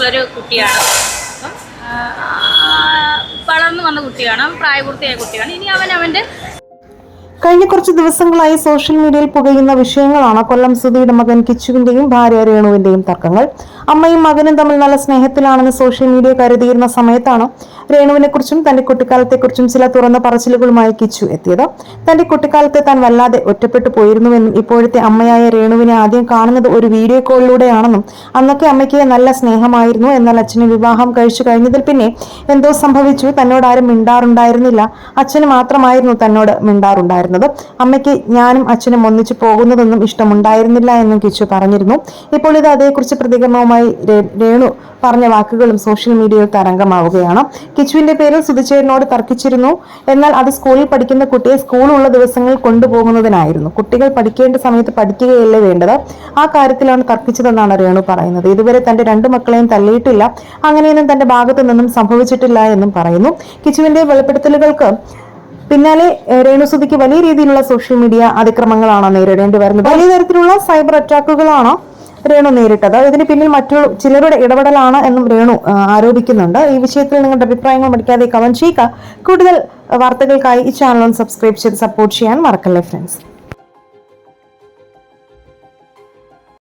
ഉള്ളൊരു കുട്ടിയാണ്. വളർന്നു വന്ന കുട്ടിയാണ്, പ്രായപൂർത്തിയായ കുട്ടിയാണ്. ഇനി അവൻ്റെ കഴിഞ്ഞ കുറച്ച് ദിവസങ്ങളായി സോഷ്യൽ മീഡിയയിൽ പുകയുന്ന വിഷയങ്ങളാണ് കൊല്ലം സുധിയുടെ മകൻ കിച്ചുവിന്റെയും ഭാര്യ രേണുവിന്റെയും തർക്കങ്ങൾ. അമ്മയും മകനും തമ്മിൽ നല്ല സ്നേഹത്തിലാണെന്ന് സോഷ്യൽ മീഡിയ കരുതിയിരുന്ന സമയത്താണ് രേണുവിനെ കുറിച്ചും തന്റെ കുട്ടിക്കാലത്തെക്കുറിച്ചും ചില തുറന്ന പറച്ചിലുകളുമായി കിച്ചു എത്തിയത്. തന്റെ കുട്ടിക്കാലത്തെ താൻ വല്ലാതെ ഒറ്റപ്പെട്ടു പോയിരുന്നുവെന്നും ഇപ്പോഴത്തെ അമ്മയായ രേണുവിനെ ആദ്യം കാണുന്നത് ഒരു വീഡിയോ കോളിലൂടെയാണെന്നും അന്നൊക്കെ അമ്മയ്ക്ക് നല്ല സ്നേഹമായിരുന്നു, എന്നാൽ അച്ഛന് വിവാഹം കഴിച്ചു കഴിഞ്ഞതിൽ പിന്നെ എന്തോ സംഭവിച്ചു, തന്നോട് ആരും മിണ്ടാറുണ്ടായിരുന്നില്ല, അച്ഛന് മാത്രമായിരുന്നു തന്നോട് മിണ്ടാറുണ്ടായിരുന്നത്. അമ്മയ്ക്ക് ഞാനും അച്ഛനും ഒന്നിച്ചു പോകുന്നതൊന്നും ഇഷ്ടമുണ്ടായിരുന്നില്ല എന്നും കിച്ചു പറഞ്ഞിരുന്നു. ഇപ്പോൾ ഇത് അതേക്കുറിച്ച് പ്രതികരണവുമായി രേണു പറഞ്ഞ വാക്കുകളും സോഷ്യൽ മീഡിയയിൽ തരംഗമാവുകയാണ്. കിച്ചുവിന്റെ പേരിൽ സുധിച്ചേട്ടനോട് തർക്കിച്ചിരുന്നു, എന്നാൽ അത് സ്കൂളിൽ പഠിക്കുന്ന കുട്ടിയെ സ്കൂളുള്ള ദിവസങ്ങളിൽ കൊണ്ടുപോകുന്നതിനായിരുന്നു. കുട്ടികൾ പഠിക്കേണ്ട സമയത്ത് പഠിക്കുകയല്ലേ വേണ്ടത്, ആ കാര്യത്തിലാണ് തർക്കിച്ചതെന്നാണ് രേണു പറയുന്നത്. ഇതുവരെ തന്റെ 2 മക്കളെയും തല്ലിയിട്ടില്ല, അങ്ങനെയൊന്നും തന്റെ ഭാഗത്തു നിന്നും സംഭവിച്ചിട്ടില്ല എന്നും പറയുന്നു. കിച്ചുവിന്റെ വെളിപ്പെടുത്തലുകൾക്ക് പിന്നാലെ രേണുസുധിക്ക് വലിയ രീതിയിലുള്ള സോഷ്യൽ മീഡിയ അതിക്രമങ്ങളാണ് നേരിടേണ്ടി വരുന്നത്. വലിയ തരത്തിലുള്ള സൈബർ അറ്റാക്കുകളാണ് രേണു നേരിട്ടത്. ഇതിന് പിന്നിൽ മറ്റു ചിലരുടെ ഇടപെടലാണ് എന്നും രേണു ആരോപിക്കുന്നുണ്ട്. ഈ വിഷയത്തിൽ നിങ്ങളുടെ അഭിപ്രായങ്ങൾ മടിക്കാതെ കമന്റ് ചെയ്യുക. കൂടുതൽ വാർത്തകൾക്കായി ഈ ചാനൽ സബ്സ്ക്രൈബ് ചെയ്ത് സപ്പോർട്ട് ചെയ്യാൻ മറക്കല്ലേ ഫ്രണ്ട്സ്.